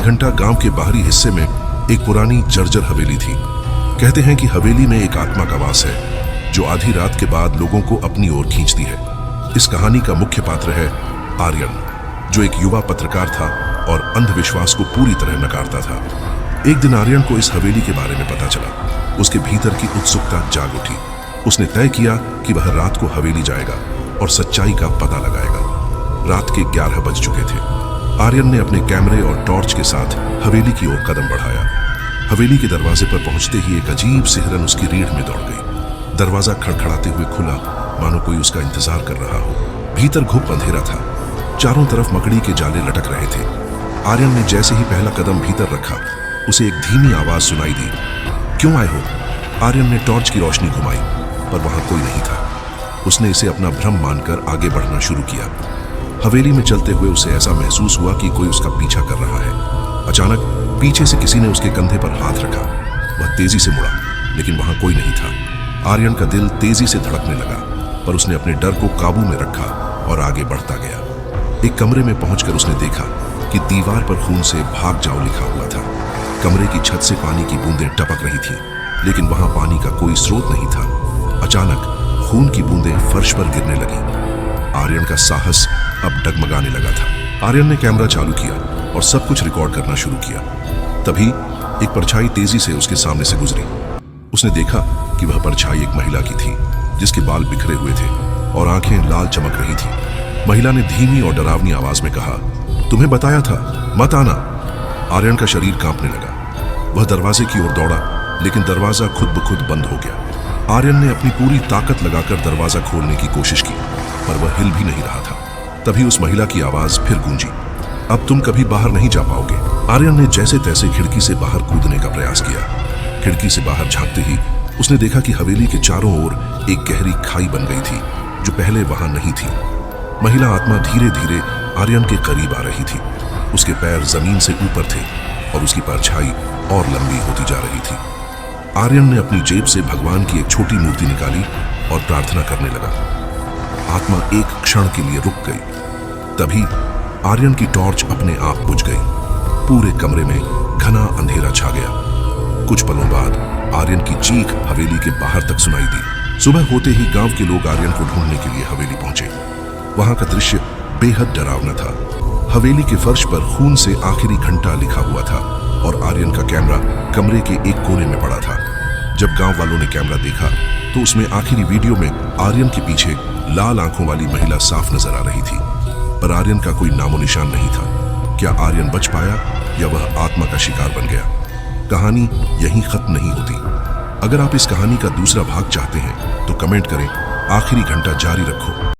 घंटा गांव के बाहरी हिस्से में एक पुरानी जर्जर हवेली थी। कहते हैं कि हवेली में एक आत्मा का वास है जो आधी रात के बाद लोगों को अपनी ओर खींचती है। इस कहानी का मुख्य पात्र है आर्यन, जो एक युवा पत्रकार था और अंधविश्वास को पूरी तरह नकारता था। एक दिन आर्यन को इस हवेली के बारे में पता चला। उसके भीतर की उत्सुकता जाग उठी। उसने तय किया कि वह रात को हवेली जाएगा और सच्चाई का पता लगाएगा। रात के 11 बज चुके थे। आर्यन ने अपने कैमरे और टॉर्च के साथ हवेली की ओर कदम बढ़ाया। हवेली के दरवाजे पर पहुंचते ही एक अजीब सी हिरन उसकी रीढ़ में दौड़ गई। दरवाजा खड़खड़ाते हुए खुला, मानो कोई उसका इंतजार कर रहा हो। भीतर घुप अंधेरा था। चारों तरफ मकड़ी के जाले लटक रहे थे। आर्यन ने जैसे ही पहला कदम भीतर रखा, उसे एक धीमी आवाज सुनाई दी। क्यों आए हो? आर्यन ने टॉर्च की रोशनी घुमाई, पर वहां कोई नहीं था। उसने इसे अपना भ्रम मानकर आगे बढ़ना शुरू किया। हवेली में चलते हुए उसे ऐसा महसूस हुआ कि कोई उसका पीछा कर रहा है। अचानक पीछे से किसी ने उसके कंधे पर हाथ रखा। वह तेजी से मुड़ा, लेकिन वहां कोई नहीं था। आर्यन का दिल तेजी से धड़कने लगा, पर उसने अपने डर को काबू में रखा और आगे बढ़ता गया। एक कमरे में पहुंचकर उसने देखा कि दीवार पर खून से भाग जाओ लिखा हुआ था। कमरे की छत से पानी की बूंदें टपक रही थीं, लेकिन वहां पानी का कोई स्रोत नहीं था। अचानक खून की बूंदें फर्श पर गिरने लगी। आर्यन का साहस अब डगमगाने लगा था। आर्यन ने कैमरा चालू किया और सब कुछ रिकॉर्ड करना शुरू किया। तभी एक परछाई तेजी से उसके सामने से गुजरी। उसने देखा कि वह परछाई एक महिला की थी, जिसके बाल बिखरे हुए थे और आंखें लाल चमक रही थी। महिला ने धीमी और डरावनी आवाज में कहा, तुम्हें बताया था, मत आना। आर्यन का शरीर कांपने लगा। वह दरवाजे की ओर दौड़ा, लेकिन दरवाजा खुद ब खुद बंद हो गया। आर्यन ने अपनी पूरी ताकत लगाकर दरवाजा खोलने की कोशिश की, पर वह हिल भी नहीं रहा था। तभी उस महिला की आवाज फिर गूंजी, अब तुम कभी बाहर नहीं जा पाओगे। आर्यन ने जैसे तैसे खिड़की से बाहर कूदने का प्रयास किया। खिड़की से बाहर झांकते ही उसने देखा कि हवेली के चारों ओर एक गहरी खाई बन गई थी, जो पहले वहां नहीं थी। महिला आत्मा धीरे धीरे आर्यन के करीब आ रही थी। उसके पैर जमीन से ऊपर थे और उसकी परछाई और लंबी होती जा रही थी। आर्यन ने अपनी जेब से भगवान की एक छोटी मूर्ति निकाली और प्रार्थना करने लगा। आत्मा एक क्षण के लिए रुक गई। तभी आर्यन की टॉर्च अपने आप बुझ गई। पूरे कमरे में घना अंधेरा छा गया। कुछ पलों बाद आर्यन की चीख हवेली के बाहर तक सुनाई दी। सुबह होते ही गांव के लोग आर्यन को ढूंढने के लिए हवेली पहुंचे। वहां का दृश्य बेहद डरावना था। हवेली के फर्श पर खून से आखिरी घंटा लिखा हुआ था और आर्यन का कैमरा कमरे के एक कोने में पड़ा था। जब गांव वालों ने कैमरा देखा तो उसमें आखिरी वीडियो में आर्यन के पीछे लाल आंखों वाली महिला साफ नजर आ रही थी, पर आर्यन का कोई नामो निशान नहीं था। क्या आर्यन बच पाया या वह आत्मा का शिकार बन गया? कहानी यहीं खत्म नहीं होती। अगर आप इस कहानी का दूसरा भाग चाहते हैं तो कमेंट करें। आखिरी घंटा जारी रखो।